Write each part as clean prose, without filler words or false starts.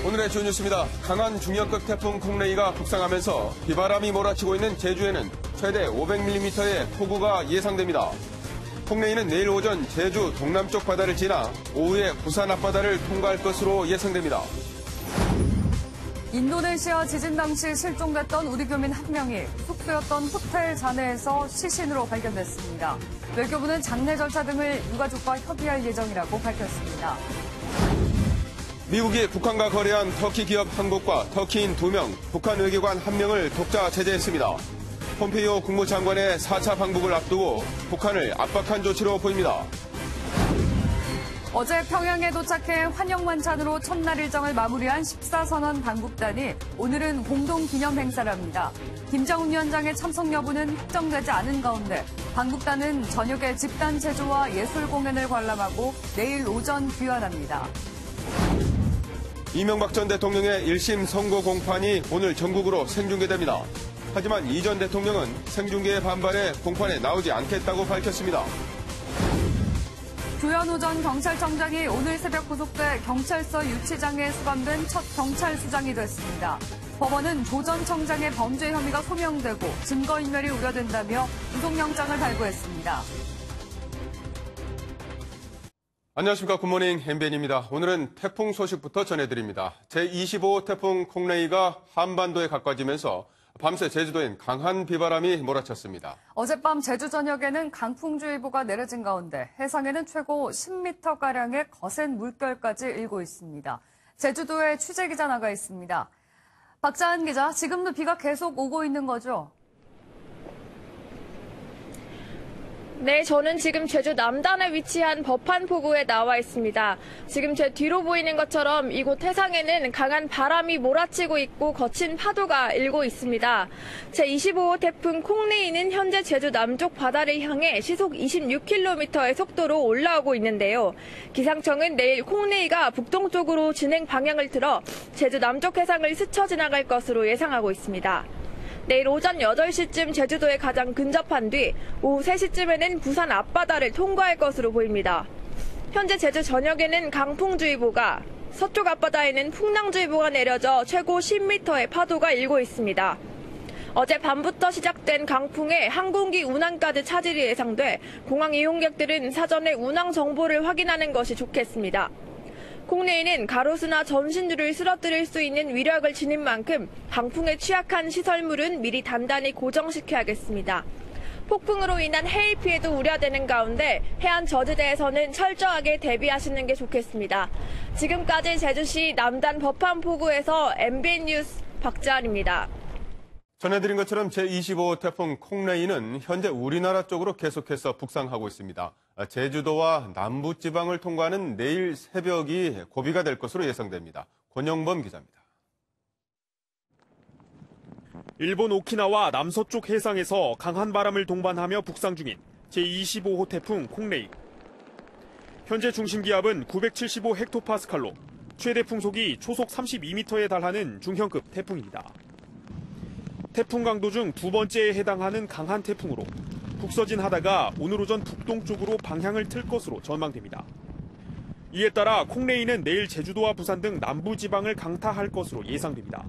오늘의 주요 뉴스입니다. 강한 중형급 태풍 콩레이가 북상하면서 비바람이 몰아치고 있는 제주에는 최대 500mm의 폭우가 예상됩니다. 콩레이는 내일 오전 제주 동남쪽 바다를 지나 오후에 부산 앞바다를 통과할 것으로 예상됩니다. 인도네시아 지진 당시 실종됐던 우리 교민 한 명이 숙소였던 호텔 잔해에서 시신으로 발견됐습니다. 외교부는 장례 절차 등을 유가족과 협의할 예정이라고 밝혔습니다. 미국이 북한과 거래한 터키 기업 한 곳과 터키인 2명, 북한 외교관 1명을 독자 제재했습니다. 폼페이오 국무장관의 4차 방북을 앞두고 북한을 압박한 조치로 보입니다. 어제 평양에 도착해 환영 만찬으로 첫날 일정을 마무리한 14선언 당국단이 오늘은 공동기념 행사를 합니다. 김정은 위원장의 참석 여부는 확정되지 않은 가운데 당국단은 저녁에 집단 제조와 예술 공연을 관람하고 내일 오전 귀환합니다. 이명박 전 대통령의 1심 선고 공판이 오늘 전국으로 생중계됩니다. 하지만 이 전 대통령은 생중계에 반발해 공판에 나오지 않겠다고 밝혔습니다. 조현우 전 경찰청장이 오늘 새벽 구속돼 경찰서 유치장에 수감된 첫 경찰수장이 됐습니다. 법원은 조 전 청장의 범죄 혐의가 소명되고 증거인멸이 우려된다며 구속영장을 발부했습니다. 안녕하십니까. 굿모닝 MBN입니다. 오늘은 태풍 소식부터 전해드립니다. 제25호 태풍 콩레이가 한반도에 가까워지면서 밤새 제주도엔 강한 비바람이 몰아쳤습니다. 어젯밤 제주 전역에는 강풍주의보가 내려진 가운데 해상에는 최고 10m가량의 거센 물결까지 일고 있습니다. 제주도에 취재기자 나가 있습니다. 박자한 기자, 지금도 비가 계속 오고 있는 거죠? 네, 저는 지금 제주 남단에 위치한 법한포구에 나와 있습니다. 지금 제 뒤로 보이는 것처럼 이곳 해상에는 강한 바람이 몰아치고 있고 거친 파도가 일고 있습니다. 제25호 태풍 콩레이는 현재 제주 남쪽 바다를 향해 시속 26km의 속도로 올라오고 있는데요. 기상청은 내일 콩레이가 북동쪽으로 진행 방향을 틀어 제주 남쪽 해상을 스쳐 지나갈 것으로 예상하고 있습니다. 내일 오전 8시쯤 제주도에 가장 근접한 뒤 오후 3시쯤에는 부산 앞바다를 통과할 것으로 보입니다. 현재 제주 전역에는 강풍주의보가, 서쪽 앞바다에는 풍랑주의보가 내려져 최고 10m의 파도가 일고 있습니다. 어제 밤부터 시작된 강풍에 항공기 운항까지 차질이 예상돼 공항 이용객들은 사전에 운항 정보를 확인하는 것이 좋겠습니다. 콩레이는 가로수나 전신주를 쓰러뜨릴 수 있는 위력을 지닌 만큼 강풍에 취약한 시설물은 미리 단단히 고정시켜야겠습니다. 폭풍으로 인한 해일 피해도 우려되는 가운데 해안 저지대에서는 철저하게 대비하시는 게 좋겠습니다. 지금까지 제주시 남단 법한포구에서 MBN 뉴스 박지안입니다. 전해드린 것처럼 제25호 태풍 콩레이는 현재 우리나라 쪽으로 계속해서 북상하고 있습니다. 제주도와 남부지방을 통과하는 내일 새벽이 고비가 될 것으로 예상됩니다. 권영범 기자입니다. 일본 오키나와 남서쪽 해상에서 강한 바람을 동반하며 북상 중인 제25호 태풍 콩레이. 현재 중심기압은 975헥토파스칼로 최대 풍속이 초속 32m에 달하는 중형급 태풍입니다. 태풍 강도 중 두 번째에 해당하는 강한 태풍으로 북서진하다가 오늘 오전 북동쪽으로 방향을 틀 것으로 전망됩니다. 이에 따라 콩레이는 내일 제주도와 부산 등 남부지방을 강타할 것으로 예상됩니다.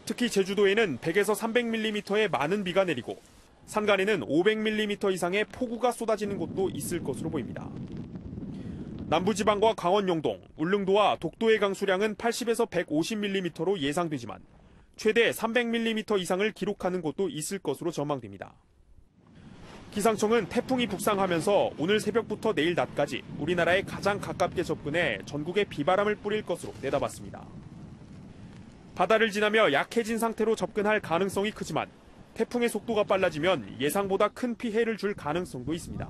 특히 제주도에는 100에서 300mm의 많은 비가 내리고 산간에는 500mm 이상의 폭우가 쏟아지는 곳도 있을 것으로 보입니다. 남부지방과 강원 영동, 울릉도와 독도의 강수량은 80에서 150mm로 예상되지만 최대 300mm 이상을 기록하는 곳도 있을 것으로 전망됩니다. 기상청은 태풍이 북상하면서 오늘 새벽부터 내일 낮까지 우리나라에 가장 가깝게 접근해 전국에 비바람을 뿌릴 것으로 내다봤습니다. 바다를 지나며 약해진 상태로 접근할 가능성이 크지만 태풍의 속도가 빨라지면 예상보다 큰 피해를 줄 가능성도 있습니다.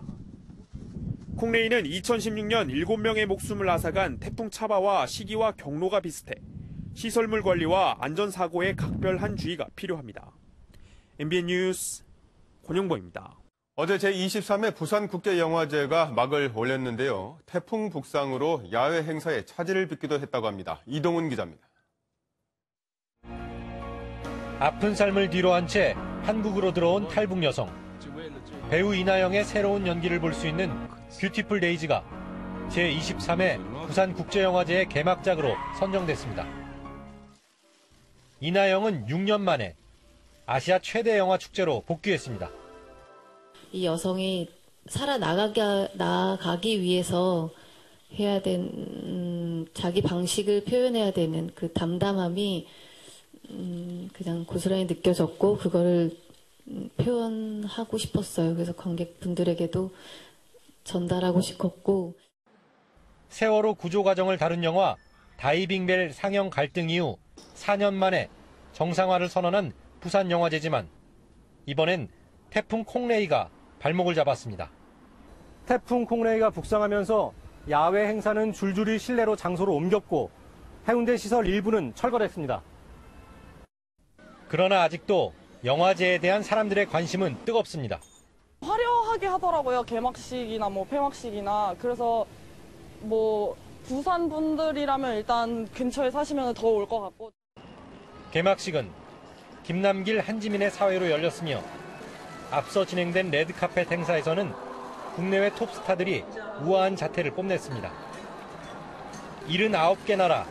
콩레이는 2016년 7명의 목숨을 앗아간 태풍 차바와 시기와 경로가 비슷해 시설물 관리와 안전사고에 각별한 주의가 필요합니다. MBN 뉴스 권영범입니다. 어제 제23회 부산국제영화제가 막을 올렸는데요. 태풍 북상으로 야외 행사에 차질을 빚기도 했다고 합니다. 이동훈 기자입니다. 아픈 삶을 뒤로한 채 한국으로 들어온 탈북 여성. 배우 이나영의 새로운 연기를 볼 수 있는 뷰티풀 데이즈가 제23회 부산국제영화제의 개막작으로 선정됐습니다. 이나영은 6년 만에 아시아 최대 영화 축제로 복귀했습니다. 이 여성이 살아나가기 위해서 해야 되는 자기 방식을 표현해야 되는 그 담담함이 그냥 고스란히 느껴졌고 그거를 표현하고 싶었어요. 그래서 관객분들에게도 전달하고 싶었고. 세월호 구조 과정을 다룬 영화 다이빙벨 상영 갈등 이후 4년 만에 정상화를 선언한 부산영화제지만 이번엔 태풍 콩레이가 발목을 잡았습니다. 태풍 콩레이가 북상하면서 야외 행사는 줄줄이 실내로 장소로 옮겼고 해운대 시설 일부는 철거됐습니다. 그러나 아직도 영화제에 대한 사람들의 관심은 뜨겁습니다. 화려하게 하더라고요. 개막식이나 폐막식이나. 그래서 부산 분들이라면 일단 근처에 사시면 더 올 것 같고. 개막식은 김남길 한지민의 사회로 열렸으며 앞서 진행된 레드카펫 행사에서는 국내외 톱스타들이 우아한 자태를 뽐냈습니다. 79개 나라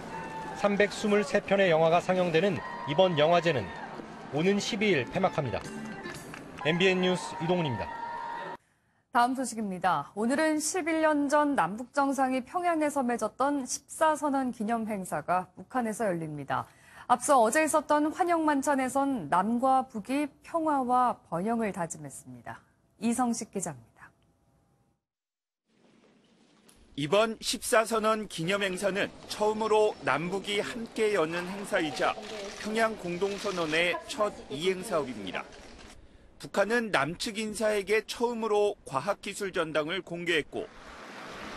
323편의 영화가 상영되는 이번 영화제는 오는 12일 폐막합니다. MBN 뉴스 이동훈입니다. 다음 소식입니다. 오늘은 11년 전 남북정상이 평양에서 맺었던 14선언 기념 행사가 북한에서 열립니다. 앞서 어제 있었던 환영만찬에선 남과 북이 평화와 번영을 다짐했습니다. 이성식 기자입니다. 이번 14선언 기념행사는 처음으로 남북이 함께 여는 행사이자 평양 공동선언의 첫 이행 사업입니다. 북한은 남측 인사에게 처음으로 과학기술 전당을 공개했고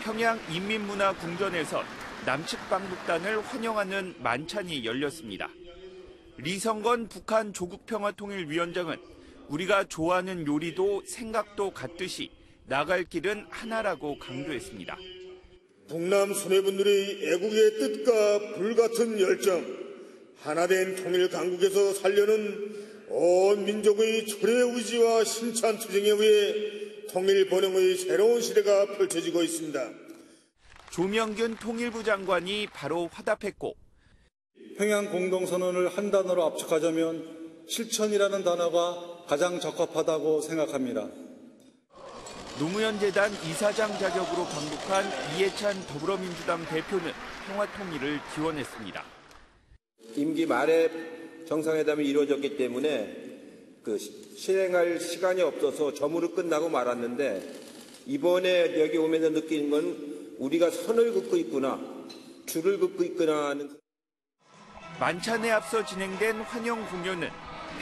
평양 인민문화궁전에선 남측 방북단을 환영하는 만찬이 열렸습니다. 리성건 북한 조국평화통일위원장은 우리가 좋아하는 요리도 생각도 같듯이 나갈 길은 하나라고 강조했습니다. 북남 수뇌분들의 애국의 뜻과 불같은 열정, 하나된 통일 강국에서 살려는 온 민족의 철의 의지와 힘찬 투쟁에 의해 통일 번영의 새로운 시대가 펼쳐지고 있습니다. 조명균 통일부 장관이 바로 화답했고 평양 공동선언을 한 단어로 압축하자면 실천이라는 단어가 가장 적합하다고 생각합니다. 노무현 재단 이사장 자격으로 방북한 이해찬 더불어민주당 대표는 평화통일을 기원했습니다. 임기 말에 정상회담이 이루어졌기 때문에 실행할 시간이 없어서 저무로 끝나고 말았는데 이번에 여기 오면서 느끼는 건 우리가 선을 긋고 있구나, 줄을 긋고 있구나 하는. 만찬에 앞서 진행된 환영 공연은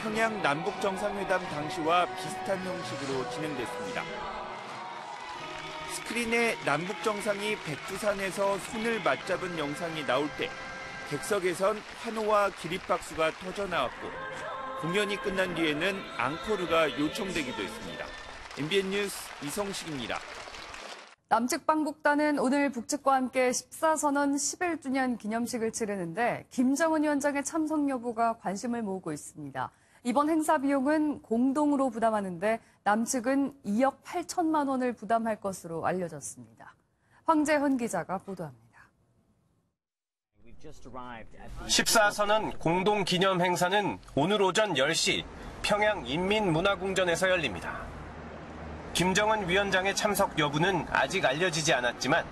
평양 남북 정상회담 당시와 비슷한 형식으로 진행됐습니다. 스크린에 남북 정상이 백두산에서 손을 맞잡은 영상이 나올 때 객석에선 환호와 기립박수가 터져나왔고 공연이 끝난 뒤에는 앙코르가 요청되기도 했습니다. MBN 뉴스 이성식입니다. 남측 방북단은 오늘 북측과 함께 14선언 11주년 기념식을 치르는데 김정은 위원장의 참석 여부가 관심을 모으고 있습니다. 이번 행사 비용은 공동으로 부담하는데 남측은 2억 8천만 원을 부담할 것으로 알려졌습니다. 황재헌 기자가 보도합니다. 14선언 공동기념 행사는 오늘 오전 10시 평양 인민문화궁전에서 열립니다. 김정은 위원장의 참석 여부는 아직 알려지지 않았지만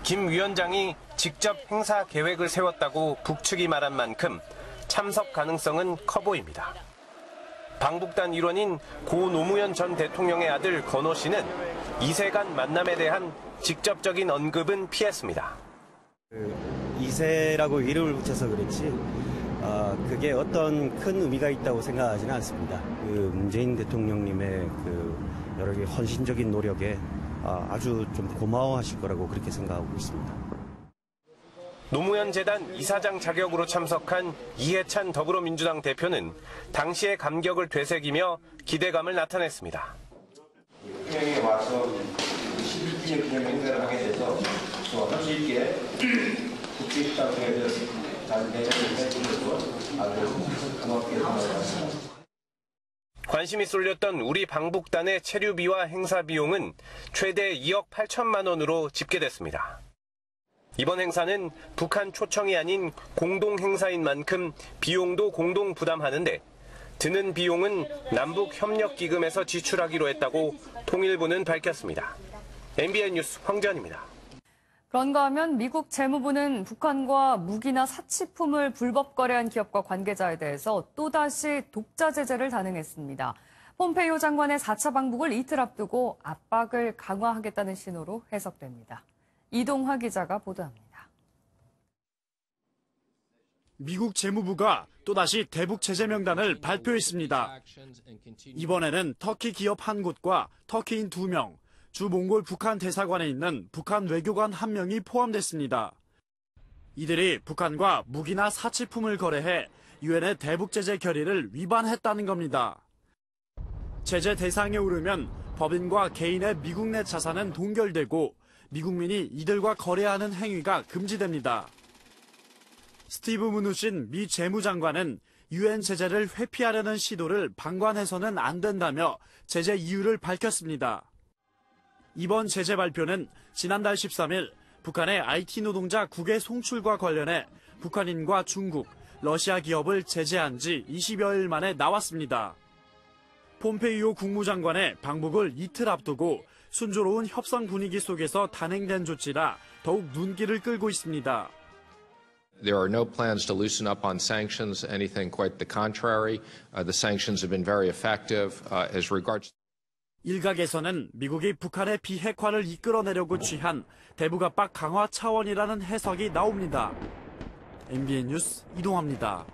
김 위원장이 직접 행사 계획을 세웠다고 북측이 말한 만큼 참석 가능성은 커 보입니다. 방북단 일원인 고 노무현 전 대통령의 아들 건호 씨는 이세간 만남에 대한 직접적인 언급은 피했습니다. 2세라고 이름을 붙여서 그렇지 그게 어떤 큰 의미가 있다고 생각하지는 않습니다. 문재인 대통령님의 여러 개 헌신적인 노력에 아주 좀 고마워하실 거라고 그렇게 생각하고 있습니다. 노무현 재단 이사장 자격으로 참석한 이해찬 더불어민주당 대표는 당시의 감격을 되새기며 기대감을 나타냈습니다. 평양에 와서 11주년 기념 행사를 하게 돼서 할수 있게 국제시장에서 잘 대접을 해주셔서 아주 고맙게 생각합니다. 관심이 쏠렸던 우리 방북단의 체류비와 행사 비용은 최대 2억 8천만 원으로 집계됐습니다. 이번 행사는 북한 초청이 아닌 공동 행사인 만큼 비용도 공동 부담하는데 드는 비용은 남북협력기금에서 지출하기로 했다고 통일부는 밝혔습니다. MBN 뉴스 황재현입니다. 그런가 하면 미국 재무부는 북한과 무기나 사치품을 불법 거래한 기업과 관계자에 대해서 또다시 독자 제재를 단행했습니다. 폼페이오 장관의 4차 방북을 이틀 앞두고 압박을 강화하겠다는 신호로 해석됩니다. 이동화 기자가 보도합니다. 미국 재무부가 또다시 대북 제재 명단을 발표했습니다. 이번에는 터키 기업 한 곳과 터키인 2명, 주 몽골 북한 대사관에 있는 북한 외교관 1명이 포함됐습니다. 이들이 북한과 무기나 사치품을 거래해 유엔의 대북 제재 결의를 위반했다는 겁니다. 제재 대상에 오르면 법인과 개인의 미국 내 자산은 동결되고 미국민이 이들과 거래하는 행위가 금지됩니다. 스티브 무누신 미 재무장관은 유엔 제재를 회피하려는 시도를 방관해서는 안 된다며 제재 이유를 밝혔습니다. 이번 제재 발표는 지난달 13일 북한의 IT 노동자 국외 송출과 관련해 북한인과 중국, 러시아 기업을 제재한 지 20여일 만에 나왔습니다. 폼페이오 국무장관의 방북을 이틀 앞두고 순조로운 협상 분위기 속에서 단행된 조치라 더욱 눈길을 끌고 있습니다. There are no plans to loosen up on sanctions, anything quite the contrary. The sanctions have been very effective as regards. 일각에서는 미국이 북한의 비핵화를 이끌어내려고 취한 대북 압박 강화 차원이라는 해석이 나옵니다. MBN 뉴스 이동화입니다.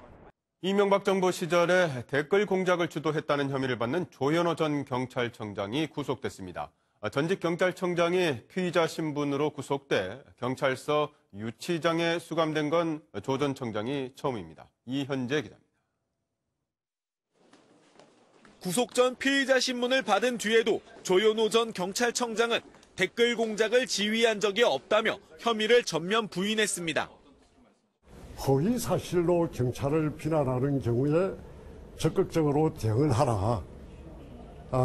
이명박 정부 시절에 댓글 공작을 주도했다는 혐의를 받는 조현오 전 경찰청장이 구속됐습니다. 전직 경찰청장이 피의자 신분으로 구속돼 경찰서 유치장에 수감된 건 조 전 청장이 처음입니다. 이현재 기자입니다. 구속 전 피의자 신문을 받은 뒤에도 조현오 전 경찰청장은 댓글 공작을 지휘한 적이 없다며 혐의를 전면 부인했습니다. 허위 사실로 경찰을 비난하는 경우에 적극적으로 대응을 하라.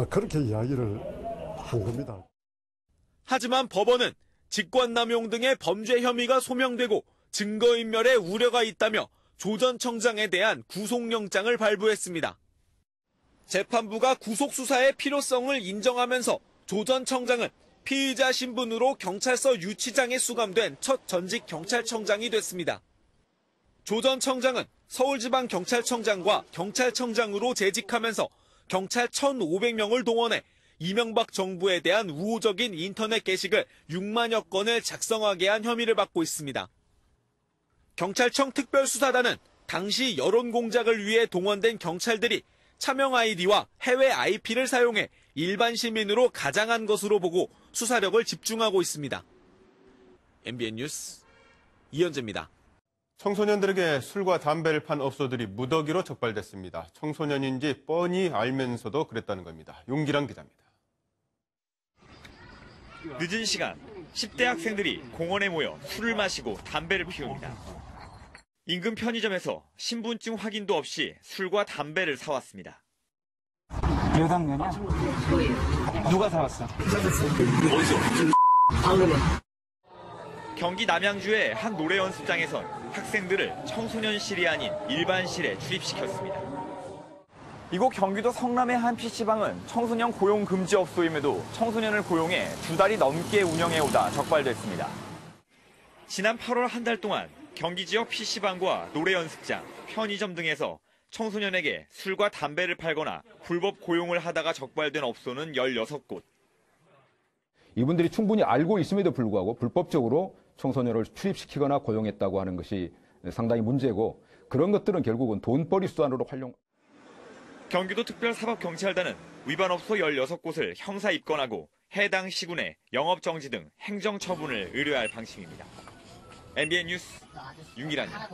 그렇게 이야기를 한 겁니다. 하지만 법원은 직권남용 등의 범죄 혐의가 소명되고 증거인멸의 우려가 있다며 조 전 청장에 대한 구속영장을 발부했습니다. 재판부가 구속수사의 필요성을 인정하면서 조 전 청장은 피의자 신분으로 경찰서 유치장에 수감된 첫 전직 경찰청장이 됐습니다. 조 전 청장은 서울지방경찰청장과 경찰청장으로 재직하면서 경찰 1,500명을 동원해 이명박 정부에 대한 우호적인 인터넷 게시글 6만여 건을 작성하게 한 혐의를 받고 있습니다. 경찰청 특별수사단은 당시 여론 공작을 위해 동원된 경찰들이 차명 아이디와 해외 IP를 사용해 일반 시민으로 가장한 것으로 보고 수사력을 집중하고 있습니다. MBN 뉴스 이현재입니다. 청소년들에게 술과 담배를 판 업소들이 무더기로 적발됐습니다. 청소년인지 뻔히 알면서도 그랬다는 겁니다. 용기란 기자입니다. 늦은 시간 10대 학생들이 공원에 모여 술을 마시고 담배를 피웁니다. 인근 편의점에서 신분증 확인도 없이 술과 담배를 사왔습니다. 몇 학년이야? 누가 사왔어? 어디서? 경기 남양주의 한 노래 연습장에선 학생들을 청소년실이 아닌 일반실에 출입시켰습니다. 이곳 경기도 성남의 한 PC방은 청소년 고용 금지 업소임에도 청소년을 고용해 2달이 넘게 운영해오다 적발됐습니다. 지난 8월 한 달 동안 경기 지역 PC방과 노래 연습장, 편의점 등에서 청소년에게 술과 담배를 팔거나 불법 고용을 하다가 적발된 업소는 16곳. 이분들이 충분히 알고 있음에도 불구하고 불법적으로 청소년을 출입시키거나 고용했다고 하는 것이 상당히 문제고, 그런 것들은 결국은 돈벌이 수단으로 활용. 경기도 특별사법경찰단은 위반업소 16곳을 형사 입건하고 해당 시군에 영업정지 등 행정처분을 의뢰할 방침입니다. MBN 뉴스 윤기란입니다.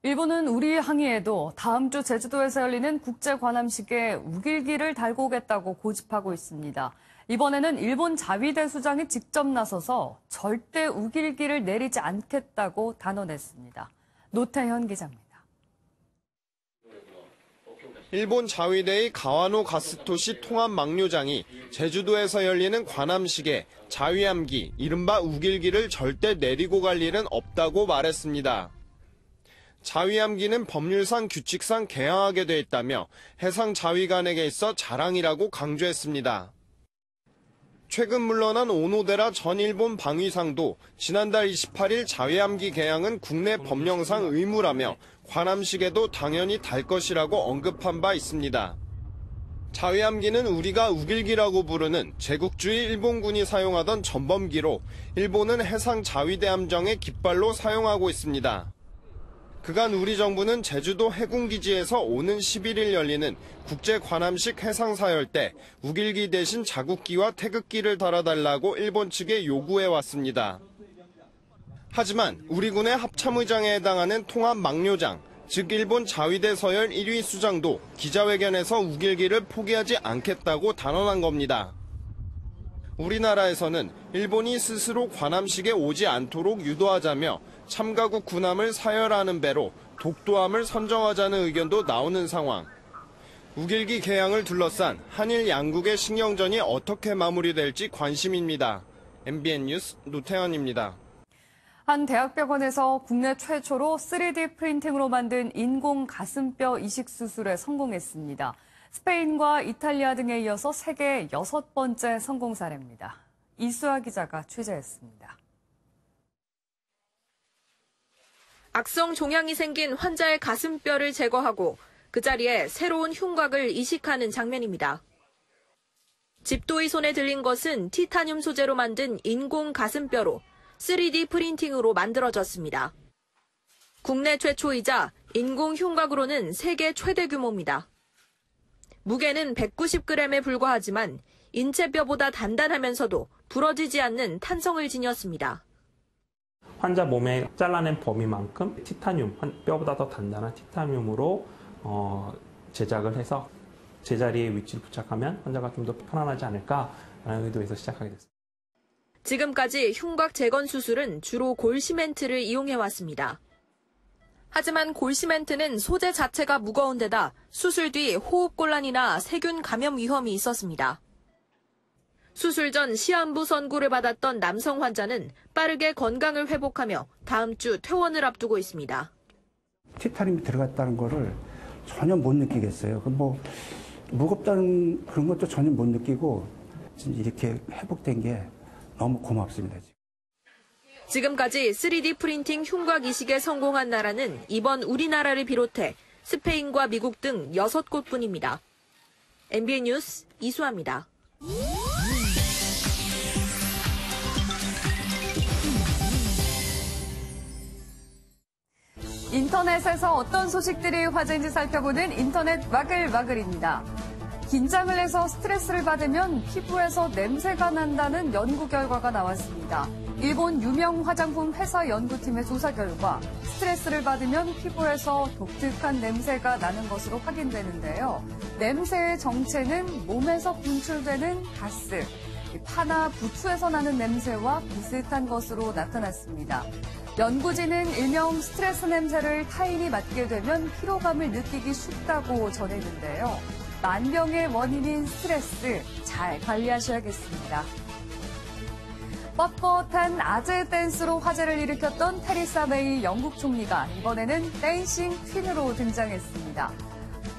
일본은 우리 항의에도 다음 주 제주도에서 열리는 국제관함식에 우길기를 달고 오겠다고 고집하고 있습니다. 이번에는 일본 자위대수장이 직접 나서서 절대 우길기를 내리지 않겠다고 단언했습니다. 노태현 기자입니다. 일본 자위대의 가와노 가스토시 통합 막료장이 제주도에서 열리는 관함식에 자위함기, 이른바 우길기를 절대 내리고 갈 일은 없다고 말했습니다. 자위함기는 법률상 규칙상 개항하게 돼 있다며 해상 자위관에게 있어 자랑이라고 강조했습니다. 최근 물러난 오노데라 전 일본 방위상도 지난달 28일 자위함기 개항은 국내 법령상 의무라며 관함식에도 당연히 달 것이라고 언급한 바 있습니다. 자위함기는 우리가 우길기라고 부르는 제국주의 일본군이 사용하던 전범기로 일본은 해상 자위대 함정의 깃발로 사용하고 있습니다. 그간 우리 정부는 제주도 해군기지에서 오는 11일 열리는 국제관함식 해상사열 때 우길기 대신 자국기와 태극기를 달아달라고 일본 측에 요구해왔습니다. 하지만 우리 군의 합참의장에 해당하는 통합 막료장, 즉 일본 자위대 서열 1위 수장도 기자회견에서 우길기를 포기하지 않겠다고 단언한 겁니다. 우리나라에서는 일본이 스스로 관함식에 오지 않도록 유도하자며 참가국 군함을 사열하는 배로 독도함을 선정하자는 의견도 나오는 상황. 우길기 개항을 둘러싼 한일 양국의 신경전이 어떻게 마무리될지 관심입니다. MBN 뉴스 노태현입니다. 한 대학병원에서 국내 최초로 3D 프린팅으로 만든 인공 가슴뼈 이식 수술에 성공했습니다. 스페인과 이탈리아 등에 이어서 세계 6번째 성공 사례입니다. 이수아 기자가 취재했습니다. 악성 종양이 생긴 환자의 가슴뼈를 제거하고 그 자리에 새로운 흉곽을 이식하는 장면입니다. 집도의 손에 들린 것은 티타늄 소재로 만든 인공 가슴뼈로 3D 프린팅으로 만들어졌습니다. 국내 최초이자 인공 흉곽으로는 세계 최대 규모입니다. 무게는 190g에 불과하지만 인체뼈보다 단단하면서도 부러지지 않는 탄성을 지녔습니다. 환자 몸에 잘라낸 범위만큼 티타늄, 뼈보다 더 단단한 티타늄으로 제작을 해서 제자리에 위치를 부착하면 환자가 좀 더 편안하지 않을까라는 의도에서 시작하게 됐습니다. 지금까지 흉곽 재건 수술은 주로 골시멘트를 이용해왔습니다. 하지만 골시멘트는 소재 자체가 무거운 데다 수술 뒤 호흡곤란이나 세균 감염 위험이 있었습니다. 수술 전 시한부 선고를 받았던 남성 환자는 빠르게 건강을 회복하며 다음 주 퇴원을 앞두고 있습니다. 티타늄이 들어갔다는 거를 전혀 못 느끼겠어요. 무겁다는 그런 것도 전혀 못 느끼고 이렇게 회복된 게 너무 고맙습니다. 지금까지 3D 프린팅 흉곽 이식에 성공한 나라는 이번 우리나라를 비롯해 스페인과 미국 등 6곳뿐입니다. MBN 뉴스 이수아입니다. 인터넷에서 어떤 소식들이 화제인지 살펴보는 인터넷 와글와글입니다. 긴장을 해서 스트레스를 받으면 피부에서 냄새가 난다는 연구 결과가 나왔습니다. 일본 유명 화장품 회사 연구팀의 조사 결과 스트레스를 받으면 피부에서 독특한 냄새가 나는 것으로 확인되는데요. 냄새의 정체는 몸에서 분출되는 가스, 파나 부추에서 나는 냄새와 비슷한 것으로 나타났습니다. 연구진은 일명 스트레스 냄새를 타인이 맡게 되면 피로감을 느끼기 쉽다고 전했는데요. 만병의 원인인 스트레스 잘 관리하셔야겠습니다. 뻣뻣한 아재 댄스로 화제를 일으켰던 테리사 메이 영국 총리가 이번에는 댄싱 퀸으로 등장했습니다.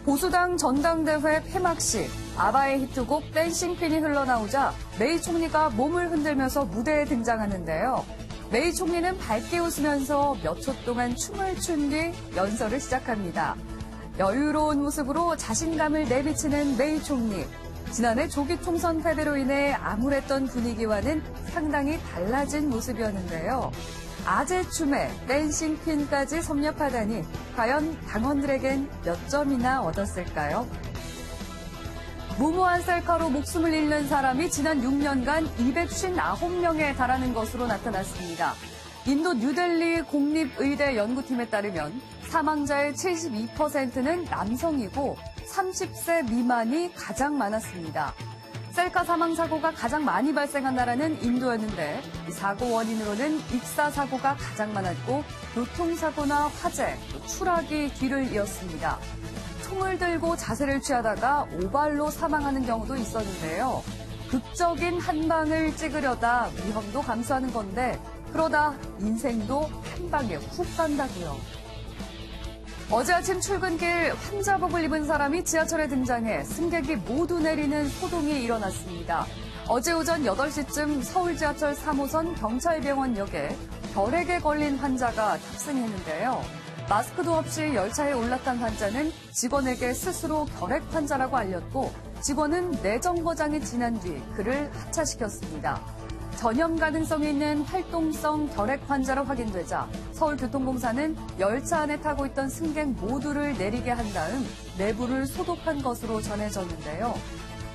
보수당 전당대회 폐막식, 아바의 히트곡 댄싱 퀸이 흘러나오자 메이 총리가 몸을 흔들면서 무대에 등장하는데요. 메이 총리는 밝게 웃으면서 몇 초 동안 춤을 춘 뒤 연설을 시작합니다. 여유로운 모습으로 자신감을 내비치는 메이 총리. 지난해 조기 총선 패배로 인해 암울했던 분위기와는 상당히 달라진 모습이었는데요. 아재 춤에 댄싱 퀸까지 섭렵하다니 과연 당원들에겐 몇 점이나 얻었을까요? 무모한 셀카로 목숨을 잃는 사람이 지난 6년간 259명에 달하는 것으로 나타났습니다. 인도 뉴델리 공립의대 연구팀에 따르면 사망자의 72%는 남성이고 30세 미만이 가장 많았습니다. 셀카 사망 사고가 가장 많이 발생한 나라는 인도였는데 이 사고 원인으로는 익사 사고가 가장 많았고 교통사고나 화재, 추락이 뒤를 이었습니다. 총을 들고 자세를 취하다가 오발로 사망하는 경우도 있었는데요. 극적인 한 방을 찍으려다 위험도 감수하는 건데 그러다 인생도 한 방에 훅 간다고요. 어제 아침 출근길 환자복을 입은 사람이 지하철에 등장해 승객이 모두 내리는 소동이 일어났습니다. 어제 오전 8시쯤 서울 지하철 3호선 경찰병원역에 결핵에 걸린 환자가 탑승했는데요. 마스크도 없이 열차에 올라탄 환자는 직원에게 스스로 결핵 환자라고 알렸고 직원은 내정거장이 지난 뒤 그를 하차시켰습니다. 전염 가능성이 있는 활동성 결핵 환자로 확인되자 서울교통공사는 열차 안에 타고 있던 승객 모두를 내리게 한 다음 내부를 소독한 것으로 전해졌는데요.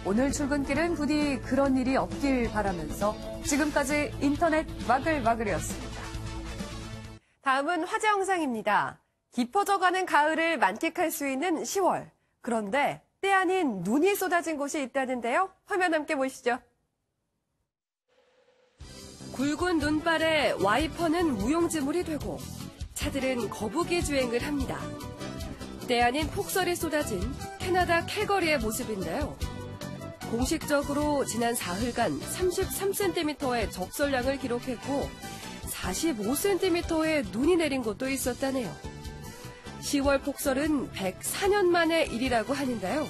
오늘 출근길은 부디 그런 일이 없길 바라면서 지금까지 인터넷 와글와글이었습니다. 다음은 화제 영상입니다. 깊어져가는 가을을 만끽할 수 있는 10월. 그런데 때 아닌 눈이 쏟아진 곳이 있다는데요. 화면 함께 보시죠. 굵은 눈발에 와이퍼는 무용지물이 되고 차들은 거북이 주행을 합니다. 때 아닌 폭설이 쏟아진 캐나다 캘거리의 모습인데요. 공식적으로 지난 사흘간 33cm의 적설량을 기록했고 45cm의 눈이 내린 곳도 있었다네요. 10월 폭설은 104년 만의 일이라고 하는데요.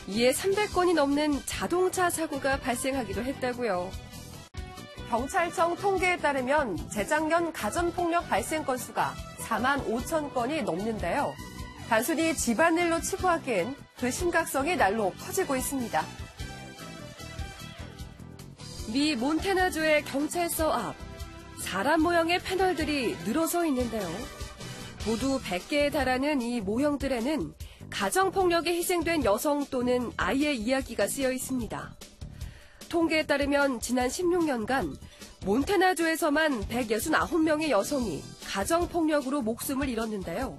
이에 300건이 넘는 자동차 사고가 발생하기도 했다고요. 경찰청 통계에 따르면 재작년 가전폭력 발생 건수가 4만 5천 건이 넘는데요. 단순히 집안일로 치부하기엔 그 심각성이 날로 커지고 있습니다. 미 몬태나주의 경찰서 앞 사람 모양의 패널들이 늘어서 있는데요. 모두 100개에 달하는 이 모형들에는 가정폭력에 희생된 여성 또는 아이의 이야기가 쓰여 있습니다. 통계에 따르면 지난 16년간 몬태나주에서만 169명의 여성이 가정폭력으로 목숨을 잃었는데요.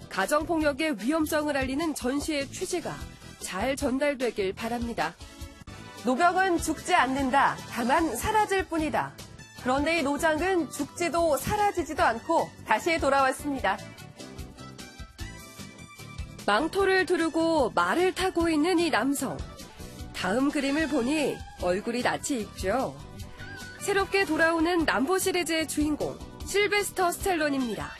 가정폭력의 위험성을 알리는 전시의 취지가 잘 전달되길 바랍니다. 노병은 죽지 않는다. 다만 사라질 뿐이다. 그런데 이 노장은 죽지도 사라지지도 않고 다시 돌아왔습니다. 망토를 두르고 말을 타고 있는 이 남성. 다음 그림을 보니 얼굴이 낯이 익죠. 새롭게 돌아오는 람보 시리즈의 주인공 실베스터 스텔론입니다.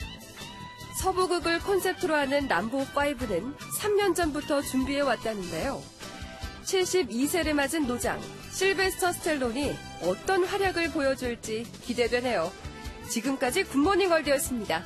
서부극을 콘셉트로 하는 람보5는 3년 전부터 준비해왔다는데요. 72세를 맞은 노장 실베스터 스텔론이 어떤 활약을 보여줄지 기대되네요. 지금까지 굿모닝 월드였습니다.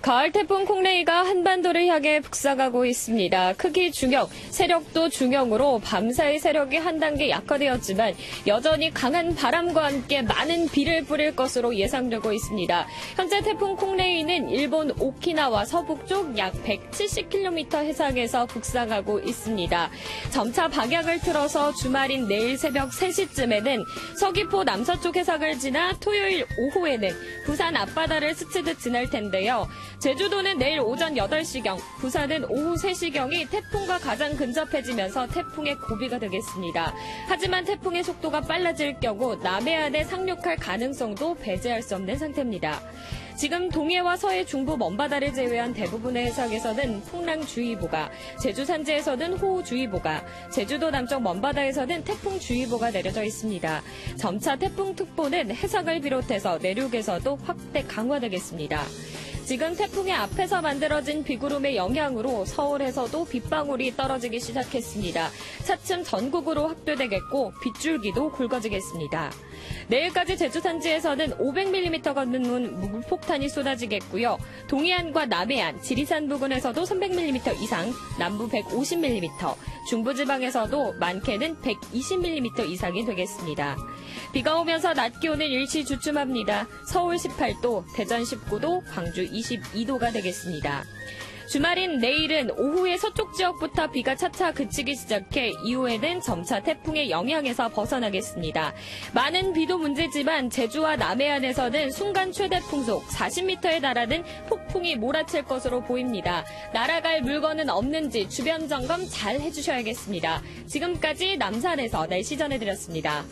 가을 태풍 콩레이가 한반도를 향해 북상하고 있습니다. 크기 중형, 세력도 중형으로 밤사이 세력이 한 단계 약화되었지만 여전히 강한 바람과 함께 많은 비를 뿌릴 것으로 예상되고 있습니다. 현재 태풍 콩레이는 일본 오키나와 서북쪽 약 170km 해상에서 북상하고 있습니다. 점차 방향을 틀어서 주말인 내일 새벽 3시쯤에는 서귀포 남서쪽 해상을 지나 토요일 오후에는 부산 앞바다를 스치듯 지날 텐데요. 제주도는 내일 오전 8시경, 부산은 오후 3시경이 태풍과 가장 근접해지면서 태풍의 고비가 되겠습니다. 하지만 태풍의 속도가 빨라질 경우 남해안에 상륙할 가능성도 배제할 수 없는 상태입니다. 지금 동해와 서해 중부 먼바다를 제외한 대부분의 해상에서는 풍랑주의보가, 제주 산지에서는 호우주의보가, 제주도 남쪽 먼바다에서는 태풍주의보가 내려져 있습니다. 점차 태풍특보는 해상을 비롯해서 내륙에서도 확대 강화되겠습니다. 지금 태풍의 앞에서 만들어진 비구름의 영향으로 서울에서도 빗방울이 떨어지기 시작했습니다. 차츰 전국으로 확대되겠고 빗줄기도 굵어지겠습니다. 내일까지 제주 산지에서는 500mm가 넘는 물폭탄이 쏟아지겠고요. 동해안과 남해안, 지리산 부근에서도 300mm 이상, 남부 150mm, 중부지방에서도 많게는 120mm 이상이 되겠습니다. 비가 오면서 낮 기온은 일시 주춤합니다. 서울 18도, 대전 19도, 광주 22도가 되겠습니다. 주말인 내일은 오후에 서쪽 지역부터 비가 차차 그치기 시작해 이후에는 점차 태풍의 영향에서 벗어나겠습니다. 많은 비도 문제지만 제주와 남해안에서는 순간 최대 풍속 40m에 달하는 폭풍이 몰아칠 것으로 보입니다. 날아갈 물건은 없는지 주변 점검 잘 해주셔야겠습니다. 지금까지 남산에서 날씨 전해드렸습니다.